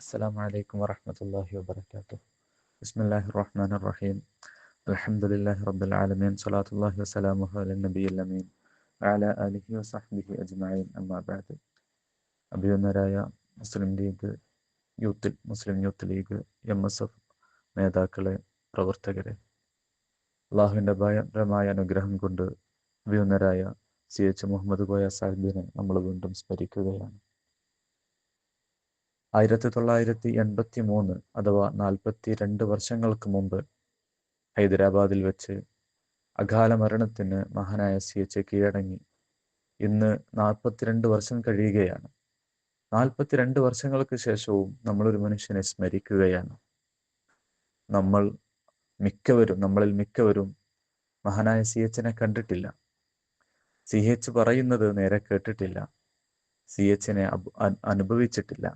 السلام عليكم ورحمة الله وبركاته. بسم الله الرحمن الرحيم. الحمد لله رب العالمين. صلاة الله وسلامه على النبي الأمين وعلى آله وصحبه أجمعين. أما بعد. അഭിനന്ദരായ മുസ്ലിം youth league MSF നേതാക്കളെ, പ്രവർത്തകരെ, അള്ളാഹുവിൻ്റെ ഭയങ്കരമായ അനുഗ്രഹം കൊണ്ട് അഭിനന്ദരായ CH മുഹമ്മദ് കോയ സാഹിബിനെ നമ്മൾ വീണ്ടും സ്മരിക്കുകയാണ്. 1983 അഥവാ 42 വർഷങ്ങൾക്ക് മുമ്പ് ഹൈദരാബാദിൽ വെച്ച് അകാല മരണത്തിന് മഹാനായ CH കീഴടങ്ങി. ഇന്ന് 42 വർഷം കഴിയുകയാണ്. 42 വർഷങ്ങൾക്ക് ശേഷവും നമ്മളൊരു മനുഷ്യനെ സ്മരിക്കുകയാണ്. നമ്മളിൽ മിക്കവരും മഹാനായ CHനെ കണ്ടിട്ടില്ല. CH പറയുന്നത് നേരെ കേട്ടിട്ടില്ല. CHനെ അനുഭവിച്ചിട്ടില്ല.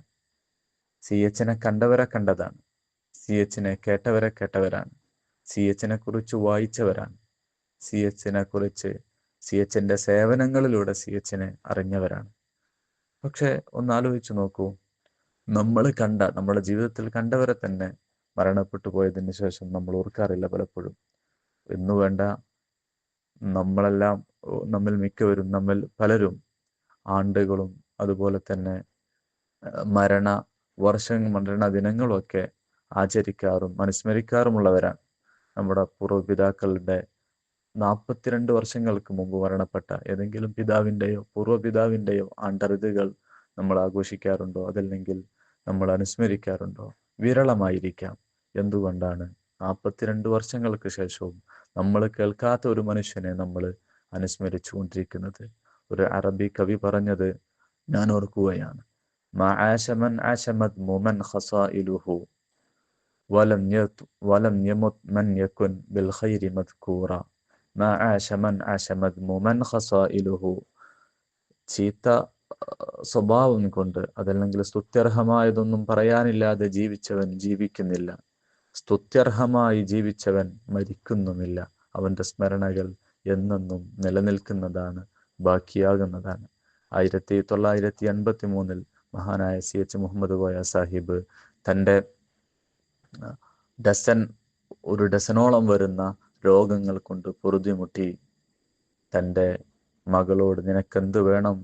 CHനെ കണ്ടവരെ കണ്ടതാണ്. CHനെ കേട്ടവരെ കേട്ടവരാണ്. CHനെ കുറിച്ച് വായിച്ചവരാണ്. CHനെ കുറിച്ച് CHന്റെ സേവനങ്ങളിലൂടെ CHനെ അറിഞ്ഞവരാണ്. പക്ഷെ ഒന്നാലോചിച്ച് നോക്കൂ, നമ്മുടെ ജീവിതത്തിൽ കണ്ടവരെ തന്നെ മരണപ്പെട്ടു പോയതിന് ശേഷം നമ്മൾ ഓർക്കാറില്ല പലപ്പോഴും. എന്നു വേണ്ട, നമ്മിൽ പലരും ആണ്ടുകളും അതുപോലെ തന്നെ മരണ ദിനങ്ങളൊക്കെ ആചരിക്കാറും അനുസ്മരിക്കാറുമുള്ളവരാണ്. നമ്മുടെ പൂർവ്വപിതാക്കളുടെ 42 വർഷങ്ങൾക്ക് മുമ്പ് മരണപ്പെട്ട ഏതെങ്കിലും പിതാവിൻ്റെയോ പൂർവ്വപിതാവിൻ്റെയോ ആണ്ടറുതുകൾ നമ്മൾ ആഘോഷിക്കാറുണ്ടോ? അതല്ലെങ്കിൽ നമ്മൾ അനുസ്മരിക്കാറുണ്ടോ? വിരളമായിരിക്കാം. എന്തുകൊണ്ടാണ് 42 വർഷങ്ങൾക്ക് ശേഷവും നമ്മൾ കേൾക്കാത്ത ഒരു മനുഷ്യനെ നമ്മൾ അനുസ്മരിച്ചു കൊണ്ടിരിക്കുന്നത്? ഒരു അറബി കവി പറഞ്ഞത് ഞാൻ ഓർക്കുകയാണ്. മഅശമൻ അശമത് മുമൻ ഖസായിലുഹു വലം യമത് മൻ യകുൻ ബിൽ ഖൈരി മദ്കൂറ. മഅശമൻ അശമത് മുമൻ ഖസായിലുഹു. ചീത്ത സ്വഭാവം കൊണ്ട്, അതല്ലെങ്കിൽ സ്തുത്യർഹമായതൊന്നും പറയാനില്ലാതെ ജീവിച്ചവൻ ജീവിക്കുന്നില്ല. സ്തുത്യർഹമായി ജീവിച്ചവൻ മരിക്കുന്നുമില്ല. അവന്റെ സ്മരണകൾ എന്നെന്നും നിലനിൽക്കുന്നതാണ്, ബാക്കിയാകുന്നതാണ്. 1983 മഹാനായ CH മുഹമ്മദ് കോയ സാഹിബ് തൻ്റെ ഡസനോളം വരുന്ന രോഗങ്ങൾ കൊണ്ട് പൊറുതിമുട്ടി തൻ്റെ മകളോട് നിനക്കെന്ത് വേണം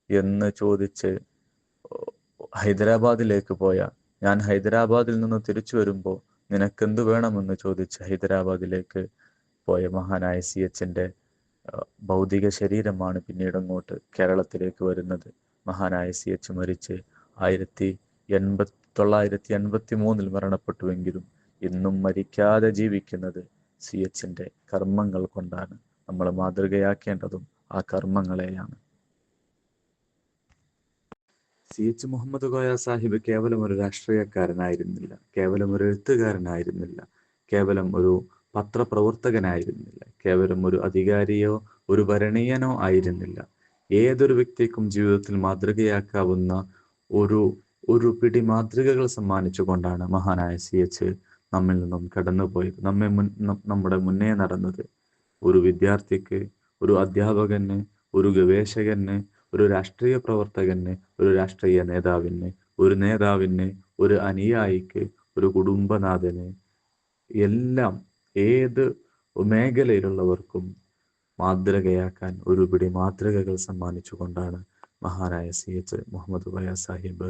എന്ന് ചോദിച്ച് ഹൈദരാബാദിലേക്ക് പോയ, ഞാൻ ഹൈദരാബാദിൽ നിന്ന് തിരിച്ചു വരുമ്പോൾ നിനക്കെന്ത് വേണമെന്ന് ചോദിച്ച് ഹൈദരാബാദിലേക്ക് പോയ മഹാനായ CHന്റെ ഭൗതിക ശരീരമാണ് പിന്നീട് അങ്ങോട്ട് കേരളത്തിലേക്ക് വരുന്നത്. മഹാനായ CH മരിച്ച് 1983 മരണപ്പെട്ടുവെങ്കിലും ഇന്നും മരിക്കാതെ ജീവിക്കുന്നത് CHന്റെ കർമ്മങ്ങൾ കൊണ്ടാണ്. നമ്മൾ മാതൃകയാക്കേണ്ടതും ആ കർമ്മങ്ങളെയാണ്. CH മുഹമ്മദ് കോയ സാഹിബ് കേവലം ഒരു രാഷ്ട്രീയക്കാരനായിരുന്നില്ല, കേവലം ഒരു എഴുത്തുകാരനായിരുന്നില്ല, കേവലം ഒരു പത്രപ്രവർത്തകനായിരുന്നില്ല, കേവലം ഒരു അധികാരിയോ ഒരു ഭരണീയനോ ആയിരുന്നില്ല. ഏതൊരു വ്യക്തിക്കും ജീവിതത്തിൽ മാതൃകയാക്കാവുന്ന ഒരു പിടി മാതൃകകൾ സമ്മാനിച്ചുകൊണ്ടാണ് മഹാനായ CH നമ്മിൽ നിന്നും കടന്നുപോയത്, നമ്മുടെ മുന്നേ നടന്നത്. ഒരു വിദ്യാർത്ഥിക്ക്, ഒരു അധ്യാപകന്, ഒരു ഗവേഷകന്, ഒരു രാഷ്ട്രീയ പ്രവർത്തകന്, ഒരു രാഷ്ട്രീയ നേതാവിന്, ഒരു നേതാവിന്, ഒരു അനുയായിക്ക്, ഒരു കുടുംബനാഥന്, എല്ലാം ഏത് മേഖലയിലുള്ളവർക്കും മാതൃകയാക്കാൻ ഒരു പിടി മാതൃകകൾ സമ്മാനിച്ചുകൊണ്ടാണ് മഹാനായ CH മുഹമ്മദ് കോയ സാഹിബ്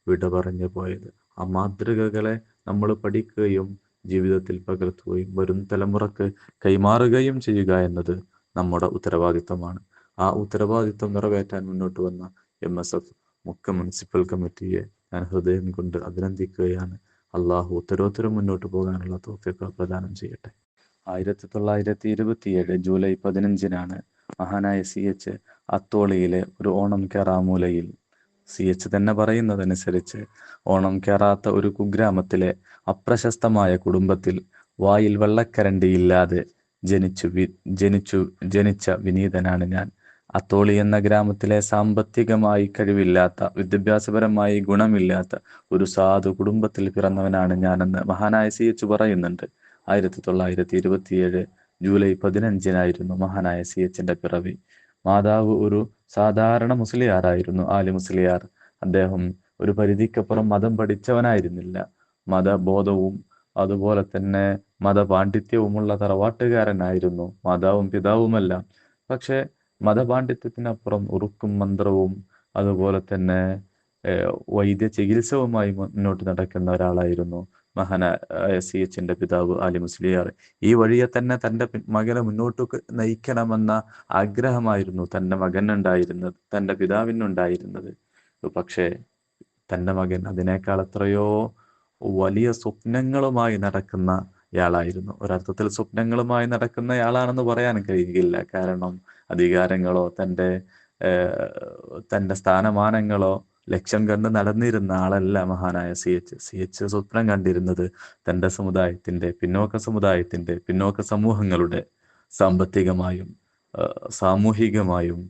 വിട പറഞ്ഞു പോയത്. ആ മാതൃകകളെ നമ്മൾ പഠിക്കുകയും ജീവിതത്തിൽ പകർത്തുകയും വരും തലമുറക്ക് കൈമാറുകയും ചെയ്യുക എന്നത് നമ്മുടെ ഉത്തരവാദിത്തമാണ്. ആ ഉത്തരവാദിത്തം നിറവേറ്റാൻ മുന്നോട്ട് വന്ന MSF മുക്കം മുനിസിപ്പൽ കമ്മിറ്റിയെ ഞാൻ ഹൃദയം കൊണ്ട് അഭിനന്ദിക്കുകയാണ്. അള്ളാഹു ഉത്തരോത്തരം മുന്നോട്ട് പോകാനുള്ള തൗഫീഖ് പ്രദാനം ചെയ്യട്ടെ. 1927 ജൂലൈ 15 മഹാനായ CH അത്തോളിയിലെ ഒരു ഓണം കേറാമൂലയിൽ, CH തന്നെ പറയുന്നതനുസരിച്ച് ഓണം കേറാത്ത ഒരു കുഗ്രാമത്തിലെ അപ്രശസ്തമായ കുടുംബത്തിൽ വായിൽ വെള്ളക്കരണ്ടിയില്ലാതെ ജനിച്ച വിനീതനാണ് ഞാൻ. അത്തോളി എന്ന ഗ്രാമത്തിലെ സാമ്പത്തികമായി കഴിവില്ലാത്ത, വിദ്യാഭ്യാസപരമായി ഗുണമില്ലാത്ത ഒരു സാധു കുടുംബത്തിൽ പിറന്നവനാണ് ഞാനെന്ന് മഹാനായ CH പറയുന്നുണ്ട്. 1927 ജൂലൈ 15 മഹാനായ CHന്റെ പിറവി. മാതാവ് ഒരു സാധാരണ മുസ്ലിയാറായിരുന്നു, ആലി മുസ്ലിയാർ. അദ്ദേഹം ഒരു പരിധിക്കപ്പുറം മതം പഠിച്ചവനായിരുന്നില്ല. മതബോധവും അതുപോലെ തന്നെ മതപാണ്ഡിത്യവുമുള്ള തറവാട്ടുകാരനായിരുന്നു, മാതാവും പിതാവുമെല്ലാം. പക്ഷെ മതപാണ്ഡിത്യത്തിനപ്പുറം ഉറുക്കും മന്ത്രവും അതുപോലെ തന്നെ വൈദ്യ ചികിത്സവുമായി മുന്നോട്ട് നടക്കുന്ന ഒരാളായിരുന്നു മഹാനായ CH പിതാവ് ആലി മുസ്ലിയാർ. ഈ വഴിയെ തന്നെ തൻ്റെ മകനെ മുന്നോട്ട് നയിക്കണമെന്ന ആഗ്രഹമായിരുന്നു തൻ്റെ മകനുണ്ടായിരുന്നത്, തൻ്റെ പിതാവിനുണ്ടായിരുന്നത്. പക്ഷേ തൻ്റെ മകൻ അതിനേക്കാൾ എത്രയോ വലിയ സ്വപ്നങ്ങളുമായി നടക്കുന്നയാളായിരുന്നു. ഒരർത്ഥത്തിൽ സ്വപ്നങ്ങളുമായി നടക്കുന്നയാളാണെന്ന് പറയാൻ കഴിയില്ല. കാരണം അധികാരങ്ങളോ തൻ്റെ സ്ഥാനമാനങ്ങളോ ലക്ഷ്യം കണ്ട് നടന്നിരുന്ന ആളല്ല മഹാനായ CH സ്വപ്നം കണ്ടിരുന്നത് തൻ്റെ സമുദായത്തിൻ്റെ, പിന്നോക്ക സമൂഹങ്ങളുടെ സാമ്പത്തികമായും സാമൂഹികമായും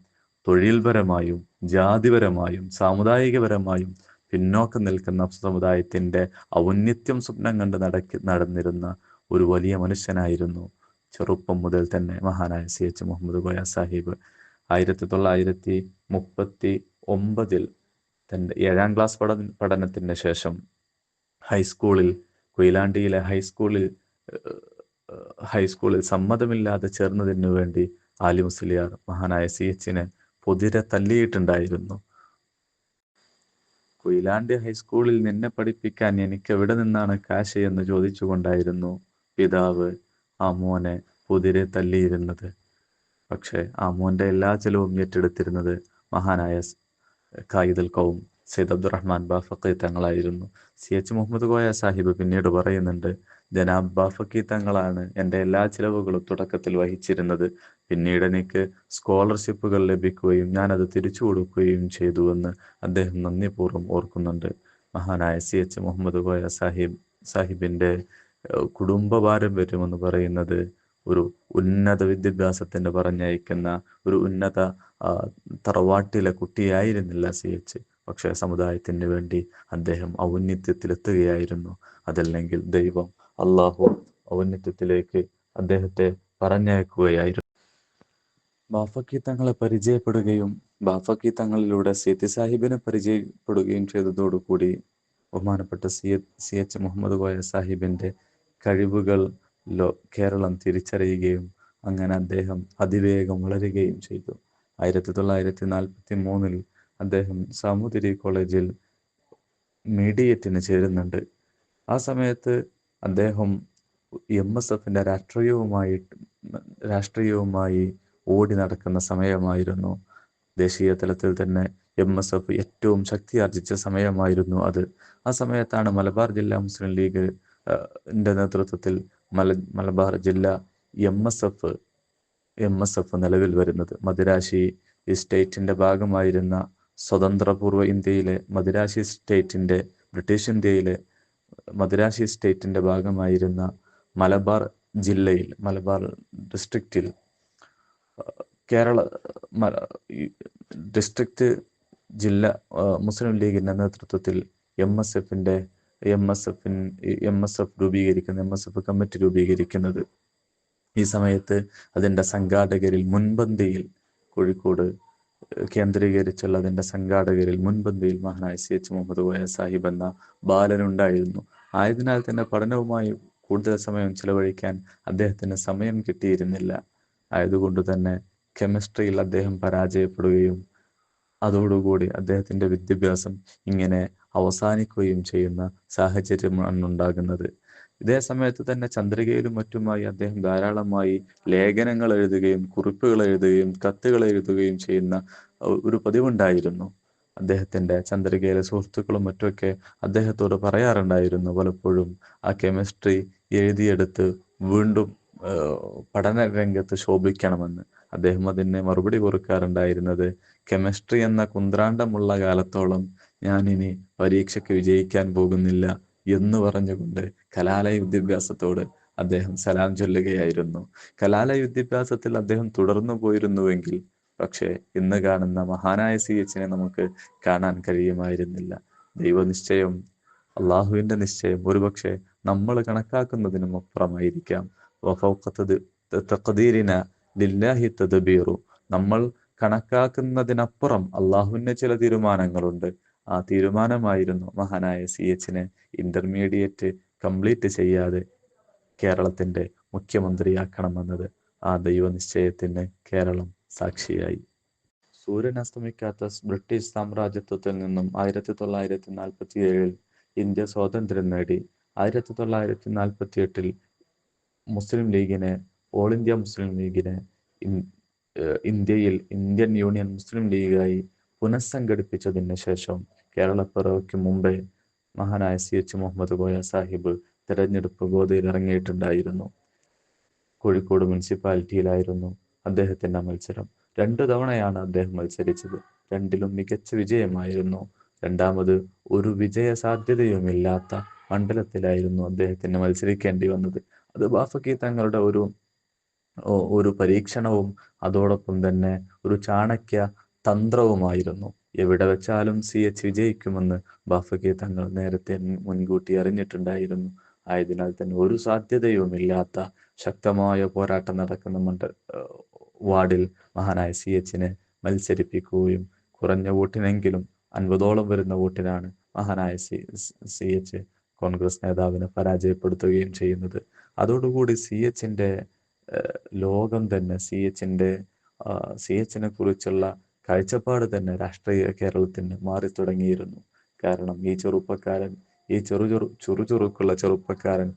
തൊഴിൽപരമായും ജാതിപരമായും സാമുദായികപരമായും പിന്നോക്കം നിൽക്കുന്ന സമുദായത്തിൻ്റെ ഔന്നത്യം സ്വപ്നം കണ്ട് നടന്നിരുന്ന ഒരു വലിയ മനുഷ്യനായിരുന്നു ചെറുപ്പം മുതൽ തന്നെ മഹാനായ CH മുഹമ്മദ് കോയ സാഹിബ്. 1939 തൻ്റെ 7ാം ക്ലാസ് പഠനത്തിന് ശേഷം കൊയിലാണ്ടിയിലെ ഹൈസ്കൂളിൽ സമ്മതമില്ലാതെ ചേർന്നതിനു വേണ്ടി ആലി മുസ്ലിയാർ മഹാനായ CH പൊതിരെ തല്ലിയിട്ടുണ്ടായിരുന്നു. കൊയിലാണ്ടി ഹൈസ്കൂളിൽ നിന്നെ പഠിപ്പിക്കാൻ എനിക്ക് എവിടെ നിന്നാണ് കാശ് എന്ന് ചോദിച്ചുകൊണ്ടായിരുന്നു പിതാവ് ആ മോനെ പൊതിരെ തല്ലിയിരുന്നത്. പക്ഷെ ആ മോന്റെ എല്ലാ ചെലവും ഏറ്റെടുത്തിരുന്നത് മഹാനായ ഖായിദുൽ ഖൗം സയ്യിദ് അബ്ദുറഹ്മാൻ ബാഫഖി തങ്ങളായിരുന്നു. CH മുഹമ്മദ് കോയ സാഹിബ് പിന്നീട് പറയുന്നുണ്ട്, ജനാബ് ബാഫഖി തങ്ങളാണ് എൻ്റെ എല്ലാ ചിലവുകളും തുടക്കത്തിൽ വഹിച്ചിരുന്നത്. പിന്നീട് എനിക്ക് സ്കോളർഷിപ്പുകൾ ലഭിക്കുകയും ഞാനത് തിരിച്ചു കൊടുക്കുകയും ചെയ്തുവെന്ന് അദ്ദേഹം നന്ദിപൂർവ്വം ഓർക്കുന്നുണ്ട്. മഹാനായ CH മുഹമ്മദ് കോയ സാഹിബിൻ്റെ കുടുംബ പാരമ്പര്യം എന്ന് പറയുന്നത് ഒരു ഉന്നത വിദ്യാഭ്യാസത്തിന് പറഞ്ഞയക്കുന്ന ഒരു ഉന്നത തറവാട്ടിലെ കുട്ടിയായിരുന്നില്ല CH. പക്ഷേ സമുദായത്തിന് വേണ്ടി അദ്ദേഹം ഔന്നത്യത്തിലെത്തുകയായിരുന്നു. അതല്ലെങ്കിൽ ദൈവം അള്ളാഹു ഔന്നത്യത്തിലേക്ക് അദ്ദേഹത്തെ പറഞ്ഞയക്കുകയായിരുന്നു. ബാഫഖി തങ്ങളെ പരിചയപ്പെടുകയും ബാഫഖി തങ്ങളിലൂടെ സയ്യിദ് സാഹിബിനെ പരിചയപ്പെടുകയും ചെയ്തതോടുകൂടി ബഹുമാനപ്പെട്ട CH മുഹമ്മദ് കോയ സാഹിബിൻ്റെ കഴിവുകൾ കേരളം തിരിച്ചറിയുകയും അങ്ങനെ അദ്ദേഹം അതിവേഗം വളരുകയും ചെയ്തു. 1943 അദ്ദേഹം സാമൂതിരി കോളേജിൽ മീഡിയറ്റിന് ചേരുന്നുണ്ട്. ആ സമയത്ത് അദ്ദേഹം MSFന്റെ രാഷ്ട്രീയവുമായി ഓടി നടക്കുന്ന സമയമായിരുന്നു. ദേശീയ തലത്തിൽ തന്നെ MSF ഏറ്റവും ശക്തിയാർജിച്ച സമയമായിരുന്നു അത്. ആ സമയത്താണ് മലബാർ ജില്ലാ മുസ്ലിം ലീഗ് നേതൃത്വത്തിൽ മലബാർ ജില്ല MSF നിലവിൽ വരുന്നത്. മദിരാശി സ്റ്റേറ്റിന്റെ ഭാഗമായിരുന്ന സ്വതന്ത്രപൂർവ്വ ഇന്ത്യയിലെ ബ്രിട്ടീഷ് ഇന്ത്യയിലെ മദിരാശി സ്റ്റേറ്റിന്റെ ഭാഗമായിരുന്ന മലബാർ ഡിസ്ട്രിക്റ്റിൽ കേരള ഡിസ്ട്രിക്റ്റ് ജില്ല മുസ്ലിം ലീഗിന്റെ നേതൃത്വത്തിൽ MSF കമ്മിറ്റി രൂപീകരിക്കുന്നത്. ഈ സമയത്ത് അതിൻ്റെ സംഘാടകരിൽ മുൻപന്തിയിൽ കോഴിക്കോട് കേന്ദ്രീകരിച്ചുള്ള അതിൻ്റെ സംഘാടകരിൽ മുൻപന്തിയിൽ മഹാനായ CH മുഹമ്മദ് കോയ സാഹിബ് എന്ന ബാലനുണ്ടായിരുന്നു. ആയതിനാൽ തന്നെ പഠനവുമായി കൂടുതൽ സമയം ചിലവഴിക്കാൻ അദ്ദേഹത്തിന് സമയം കിട്ടിയിരുന്നില്ല. ആയതുകൊണ്ട് തന്നെ കെമിസ്ട്രിയിൽ അദ്ദേഹം പരാജയപ്പെടുകയും അതോടുകൂടി അദ്ദേഹത്തിൻ്റെ വിദ്യാഭ്യാസം ഇങ്ങനെ അവസാനിക്കുകയും ചെയ്യുന്ന സാഹചര്യമാണ് ഉണ്ടാകുന്നത്. ഇതേ സമയത്ത് തന്നെ ചന്ദ്രികയിലും മറ്റുമായി അദ്ദേഹം ധാരാളമായി ലേഖനങ്ങൾ എഴുതുകയും കുറിപ്പുകൾ എഴുതുകയും കത്തുകൾ എഴുതുകയും ചെയ്യുന്ന ഒരു പതിവുണ്ടായിരുന്നു. അദ്ദേഹത്തിൻ്റെ ചന്ദ്രികയിലെ സുഹൃത്തുക്കളും മറ്റുമൊക്കെ അദ്ദേഹത്തോട് പറയാറുണ്ടായിരുന്നു പലപ്പോഴും ആ കെമിസ്ട്രി എഴുതിയെടുത്ത് വീണ്ടും പഠന രംഗത്ത് ശോഭിക്കണമെന്ന്. അദ്ദേഹം അതിന് മറുപടി കൊടുക്കാറുണ്ടായിരുന്നത്, കെമിസ്ട്രി എന്ന കുന്ത്രാണ്ടമുള്ള കാലത്തോളം ഞാനിനി പരീക്ഷയ്ക്ക് വിജയിക്കാൻ പോകുന്നില്ല എന്ന് പറഞ്ഞുകൊണ്ട് കലാലയ വിദ്യാഭ്യാസത്തോട് അദ്ദേഹം സലാം ചൊല്ലുകയായിരുന്നു. കലാലയ വിദ്യാഭ്യാസത്തിൽ അദ്ദേഹം തുടർന്നു പോയിരുന്നുവെങ്കിൽ പക്ഷേ ഇന്ന് കാണുന്ന മഹാനായ CH നമുക്ക് കാണാൻ കഴിയുമായിരുന്നില്ല. ദൈവനിശ്ചയം, അള്ളാഹുവിൻ്റെ നിശ്ചയം ഒരുപക്ഷെ നമ്മൾ കണക്കാക്കുന്നതിനും അപ്പുറമായിരിക്കാം. നമ്മൾ കണക്കാക്കുന്നതിനപ്പുറം അള്ളാഹുവിൻ്റെ ചില തീരുമാനങ്ങളുണ്ട്. ആ തീരുമാനമായിരുന്നു മഹാനായ CH-നെ ഇന്റർമീഡിയറ്റ് കംപ്ലീറ്റ് ചെയ്യാതെ കേരളത്തിന്റെ മുഖ്യമന്ത്രിയാക്കണമെന്നത്. ആ ദൈവനിശ്ചയത്തിന് കേരളം സാക്ഷിയായി. സൂര്യൻ അസ്തമിക്കാത്ത ബ്രിട്ടീഷ് സാമ്രാജ്യത്വത്തിൽ നിന്നും 1947 ഇന്ത്യ സ്വാതന്ത്ര്യം നേടി. 1948 മുസ്ലിം ലീഗിനെ ഓൾ ഇന്ത്യ മുസ്ലിം ലീഗിനെ ഇന്ത്യയിൽ ഇന്ത്യൻ യൂണിയൻ മുസ്ലിം ലീഗായി പുനഃസംഘടിപ്പിച്ചതിന് ശേഷം കേരളപ്പിറവിക്ക് മുമ്പേ മഹാനായ CH മുഹമ്മദ് കോയ സാഹിബ് തെരഞ്ഞെടുപ്പ് ഗോതയിൽ ഇറങ്ങിയിട്ടുണ്ടായിരുന്നു. കോഴിക്കോട് മുനിസിപ്പാലിറ്റിയിലായിരുന്നു അദ്ദേഹത്തിന്റെ മത്സരം. 2 തവണയാണ് അദ്ദേഹം മത്സരിച്ചത്. രണ്ടിലും മികച്ച വിജയമായിരുന്നു. രണ്ടാമത് ഒരു വിജയ സാധ്യതയുമില്ലാത്ത മണ്ഡലത്തിലായിരുന്നു അദ്ദേഹത്തിന് മത്സരിക്കേണ്ടി വന്നത്. അത് ബാഫഖി തങ്ങളുടെ ഒരു പരീക്ഷണവും അതോടൊപ്പം തന്നെ ഒരു ചാണക്യ തന്ത്രവുമായിരുന്നു. എവിടെ വെച്ചാലും CH വിജയിക്കുമെന്ന് ബാഫഖി തങ്ങൾ നേരത്തെ മുൻകൂട്ടി അറിഞ്ഞിട്ടുണ്ടായിരുന്നു. ആയതിനാൽ തന്നെ ഒരു സാധ്യതയുമില്ലാത്ത ശക്തമായ പോരാട്ടം നടക്കുന്ന വാർഡിൽ മഹാനായ CH-നെ മത്സരിപ്പിക്കുകയും കുറഞ്ഞ വോട്ടിനെങ്കിലും 50ഓളം വരുന്ന വോട്ടിനാണ് മഹാനായ CH കോൺഗ്രസ് നേതാവിനെ പരാജയപ്പെടുത്തുകയും ചെയ്യുന്നത്. അതോടുകൂടി CH-ന്റെ ലോകം തന്നെ CH-നെ കുറിച്ചുള്ള കാഴ്ചപ്പാട് തന്നെ രാഷ്ട്രീയ കേരളത്തിന് മാറി തുടങ്ങിയിരുന്നു. കാരണം ഈ ചെറുപ്പക്കാരൻ, ഈ ചുറുചുറുക്കുള്ള ചെറുപ്പക്കാരൻ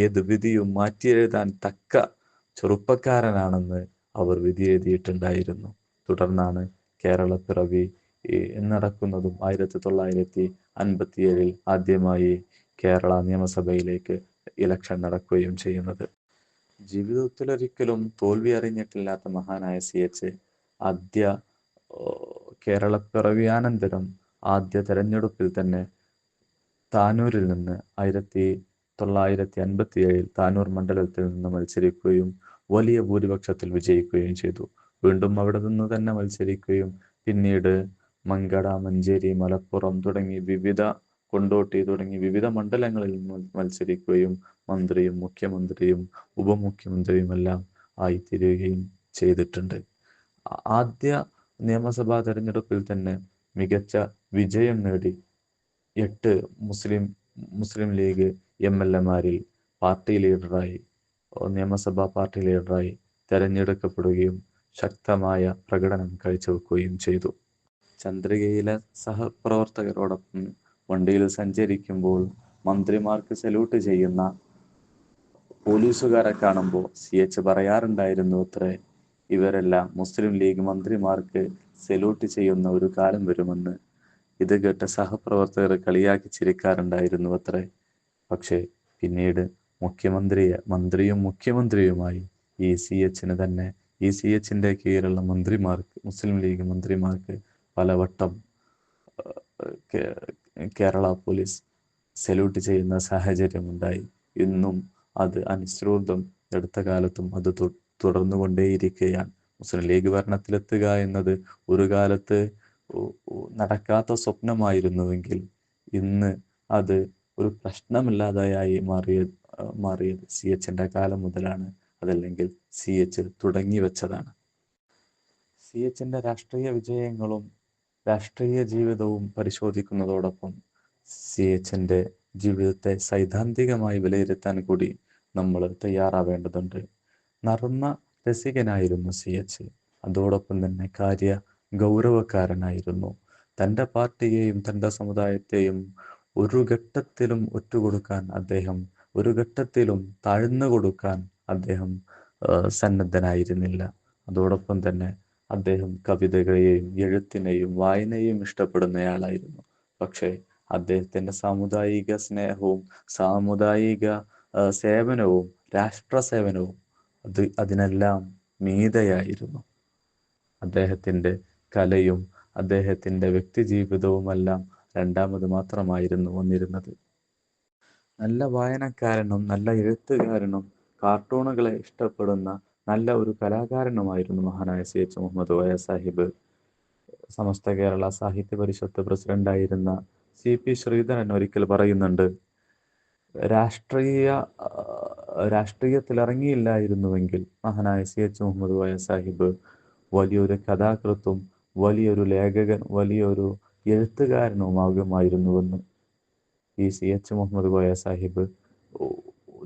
ഏത് വിധിയും മാറ്റിയെഴുതാൻ തക്ക ചെറുപ്പക്കാരനാണെന്ന് അവർ വിധി എഴുതിയിട്ടുണ്ടായിരുന്നു. തുടർന്നാണ് കേരളപ്പിറവി നടക്കുന്നതും. 1957 ആദ്യമായി കേരള നിയമസഭയിലേക്ക് ഇലക്ഷൻ നടക്കുകയും ചെയ്യുന്നത്. ജീവിതത്തിലൊരിക്കലും തോൽവി അറിഞ്ഞിട്ടില്ലാത്ത മഹാനായ CH ആദ്യ കേരളപ്പിറവിയാനന്തരം ആദ്യ തെരഞ്ഞെടുപ്പിൽ തന്നെ താനൂരിൽ നിന്ന് 1957 താനൂർ മണ്ഡലത്തിൽ നിന്ന് മത്സരിക്കുകയും വലിയ ഭൂരിപക്ഷത്തിൽ വിജയിക്കുകയും ചെയ്തു. വീണ്ടും അവിടെ നിന്ന് തന്നെ മത്സരിക്കുകയും പിന്നീട് മങ്കട, മഞ്ചേരി, മലപ്പുറം കൊണ്ടോട്ടി തുടങ്ങി വിവിധ മണ്ഡലങ്ങളിൽ മത്സരിക്കുകയും മന്ത്രിയും മുഖ്യമന്ത്രിയും ഉപമുഖ്യമന്ത്രിയുമെല്ലാം ആയിത്തീരുകയും ചെയ്തിട്ടുണ്ട്. ആദ്യ നിയമസഭാ തെരഞ്ഞെടുപ്പിൽ തന്നെ മികച്ച വിജയം നേടി 8 മുസ്ലിം ലീഗ് MLA-മാരിൽ നിയമസഭാ പാർട്ടി ലീഡറായി തെരഞ്ഞെടുക്കപ്പെടുകയും ശക്തമായ പ്രകടനം കാഴ്ചവെക്കുകയും ചെയ്തു. ചന്ദ്രികയിലെ സഹപ്രവർത്തകരോടൊപ്പം വണ്ടിയിൽ സഞ്ചരിക്കുമ്പോൾ മന്ത്രിമാർക്ക് സല്യൂട്ട് ചെയ്യുന്ന പോലീസുകാരെ കാണുമ്പോൾ CH പറയാറുണ്ടായിരുന്നു അത്രേ, ഇവരെല്ലാം മുസ്ലിം ലീഗ് മന്ത്രിമാർക്ക് സല്യൂട്ട് ചെയ്യുന്ന ഒരു കാലം വരുമെന്ന്. ഇത് കേട്ട സഹപ്രവർത്തകർ കളിയാക്കി ചിരിക്കാറുണ്ടായിരുന്നു അത്രേ. പക്ഷേ പിന്നീട് മന്ത്രിയും മുഖ്യമന്ത്രിയുമായി ഈ CH-ന്റെ കീഴിലുള്ള മുസ്ലിം ലീഗ് മന്ത്രിമാർക്ക് പലവട്ടം കേരള പോലീസ് സല്യൂട്ട് ചെയ്യുന്ന സാഹചര്യമുണ്ടായി. ഇന്നും അത് അനുശ്രൂതം അടുത്ത കാലത്തും അത് തുടർന്നുകൊണ്ടേയിരിക്കുകയാണ്. മുസ്ലിം ലീഗ് ഭരണത്തിലെത്തുക എന്നത് ഒരു കാലത്ത് നടക്കാത്ത സ്വപ്നമായിരുന്നുവെങ്കിൽ ഇന്ന് അത് ഒരു പ്രശ്നമില്ലാതെയായി മാറിയത് CH-ന്റെ കാലം മുതലാണ്. അതല്ലെങ്കിൽ CH തുടങ്ങി വെച്ചതാണ്. CH-ന്റെ രാഷ്ട്രീയ വിജയങ്ങളും രാഷ്ട്രീയ ജീവിതവും പരിശോധിക്കുന്നതോടൊപ്പം CH-ന്റെ ജീവിതത്തെ സൈദ്ധാന്തികമായി വിലയിരുത്താൻ കൂടി നമ്മൾ തയ്യാറാവേണ്ടതുണ്ട്. നർമ്മ രസികനായിരുന്നു CH. അതോടൊപ്പം തന്നെ ഗൗരവക്കാരനായിരുന്നു. തൻ്റെ പാർട്ടിയെയും തൻ്റെ സമുദായത്തെയും ഒരു ഘട്ടത്തിലും ഒരു ഘട്ടത്തിലും താഴ്ന്നു കൊടുക്കാൻ അദ്ദേഹം സന്നദ്ധനായിരുന്നില്ല. അതോടൊപ്പം തന്നെ അദ്ദേഹം കവിതകളെയും എഴുത്തിനെയും വായനയെയും ഇഷ്ടപ്പെടുന്നയാളായിരുന്നു. പക്ഷേ അദ്ദേഹത്തിൻ്റെ സാമുദായിക സ്നേഹവും സാമുദായിക സേവനവും രാഷ്ട്ര സേവനവും അതിനെല്ലാം മീതയായിരുന്നു. അദ്ദേഹത്തിൻ്റെ കലയും അദ്ദേഹത്തിൻ്റെ വ്യക്തിജീവിതവുമെല്ലാം രണ്ടാമത് മാത്രമായിരുന്നു വന്നിരുന്നത്. നല്ല വായനക്കാരനും നല്ല എഴുത്തുകാരനും കാർട്ടൂണുകളെ ഇഷ്ടപ്പെടുന്ന നല്ല ഒരു കലാകാരനുമായിരുന്നു മഹാനായ CH മുഹമ്മദ് കോയ സാഹിബ്. സമസ്ത കേരള സാഹിത്യ പരിഷത്ത് പ്രസിഡന്റായിരുന്ന CP ശ്രീധരൻ ഒരിക്കൽ പറയുന്നുണ്ട്, രാഷ്ട്രീയത്തിലിറങ്ങിയില്ലായിരുന്നുവെങ്കിൽ മഹാനായ CH മുഹമ്മദ് കോയ സാഹിബ് വലിയൊരു കഥാകൃത്തും വലിയൊരു ലേഖകൻ വലിയൊരു എഴുത്തുകാരനുമാകുമായിരുന്നുവെന്ന് ഈ CH മുഹമ്മദ് കോയ സാഹിബ്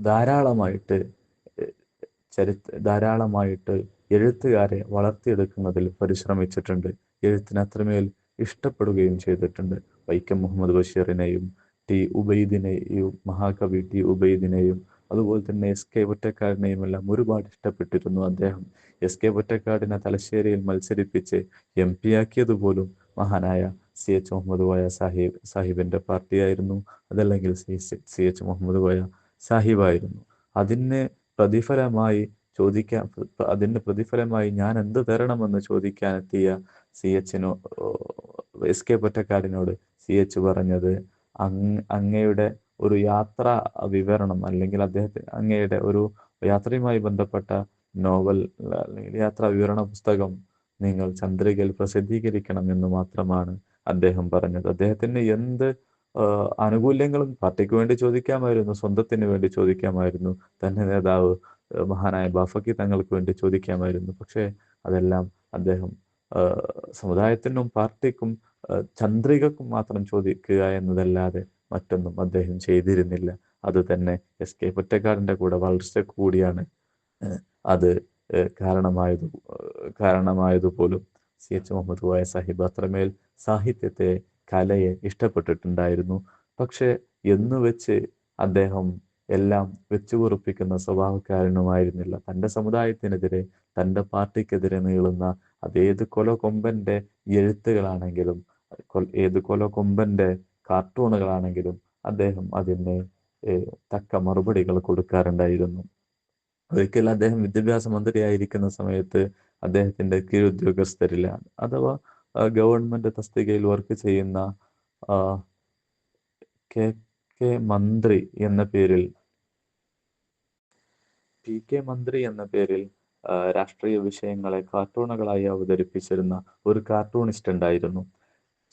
ധാരാളമായിട്ട് ധാരാളമായിട്ട് എഴുത്തുകാരെ വളർത്തിയെടുക്കുന്നതിൽ പരിശ്രമിച്ചിട്ടുണ്ട്. എഴുത്തിന് അത്രമേൽ ഇഷ്ടപ്പെടുകയും ചെയ്തിട്ടുണ്ട്. വൈക്കം മുഹമ്മദ് ബഷീറിനെയും മഹാകവി ടി ഉബൈദിനെയും അതുപോലെ തന്നെ SK പൊറ്റക്കാടിനെയും എല്ലാം ഒരുപാട് ഇഷ്ടപ്പെട്ടിരുന്നു അദ്ദേഹം. SK പൊറ്റക്കാടിനെ തലശ്ശേരിയിൽ മത്സരിപ്പിച്ച് MP ആക്കിയതുപോലും മഹാനായ CH മുഹമ്മദ് കോയ സാഹിബിന്റെ പാർട്ടിയായിരുന്നു. അതല്ലെങ്കിൽ CH മുഹമ്മദ് കോയ സാഹിബായിരുന്നു. അതിന് പ്രതിഫലമായി ഞാൻ എന്ത് തരണമെന്ന് ചോദിക്കാനെത്തിയ SK പൊറ്റക്കാടിനോട് CH പറഞ്ഞത്, അങ്ങയുടെ ഒരു യാത്രാ വിവരണം അല്ലെങ്കിൽ അങ്ങയുടെ ഒരു യാത്രയുമായി ബന്ധപ്പെട്ട നോവൽ അല്ലെങ്കിൽ യാത്രാ വിവരണ പുസ്തകം നിങ്ങൾ ചന്ദ്രികയിൽ പ്രസിദ്ധീകരിക്കണം എന്ന് മാത്രമാണ് അദ്ദേഹം പറഞ്ഞത്. അദ്ദേഹത്തിന് എന്ത് ആനുകൂല്യങ്ങളും പാർട്ടിക്ക് വേണ്ടി ചോദിക്കാമായിരുന്നു, സ്വന്തത്തിന് വേണ്ടി ചോദിക്കാമായിരുന്നു, തന്റെ നേതാവ് മഹാനായ ബാഫക്കി തങ്ങൾക്ക് വേണ്ടി ചോദിക്കാമായിരുന്നു. പക്ഷേ അതെല്ലാം അദ്ദേഹം സമുദായത്തിനും പാർട്ടിക്കും ചന്ദ്രികക്കും മാത്രം ചോദിക്കുക എന്നതല്ലാതെ മറ്റൊന്നും അദ്ദേഹം ചെയ്തിരുന്നില്ല. അത് തന്നെ SK പൊറ്റക്കാടിന്റെ കൂടെ വളർച്ച കൂടിയാണ് അത് കാരണമായതുപോലും. CH മുഹമ്മദ് കോയ സാഹിബ് അത്രമേൽ സാഹിത്യത്തെ, കലയെ ഇഷ്ടപ്പെട്ടിട്ടുണ്ടായിരുന്നു. പക്ഷെ എന്നുവെച്ച് അദ്ദേഹം എല്ലാം വെച്ചുകുറിപ്പിക്കുന്ന സ്വഭാവക്കാരനുമായിരുന്നില്ല. തൻ്റെ സമുദായത്തിനെതിരെ, തൻ്റെ പാർട്ടിക്കെതിരെ നീളുന്ന അതേത് കൊലകൊമ്പന്റെ എഴുത്തുകളാണെങ്കിലും ഏത് കൊലകൊമ്പന്റെ കാർട്ടൂണുകളാണെങ്കിലും അദ്ദേഹം അതിന് തക്ക മറുപടികൾ കൊടുക്കാറുണ്ടായിരുന്നു. ഒരിക്കൽ അദ്ദേഹം വിദ്യാഭ്യാസ മന്ത്രിയായിരിക്കുന്ന സമയത്ത് അദ്ദേഹത്തിന്റെ കീഴുദ്യോഗസ്ഥരില്ല അഥവാ ഗവൺമെന്റ് തസ്തികയിൽ വർക്ക് ചെയ്യുന്ന PK മന്ത്രി എന്ന പേരിൽ രാഷ്ട്രീയ വിഷയങ്ങളെ കാർട്ടൂണുകളായി അവതരിപ്പിച്ചിരുന്ന ഒരു കാർട്ടൂണിസ്റ്റ് ഉണ്ടായിരുന്നു.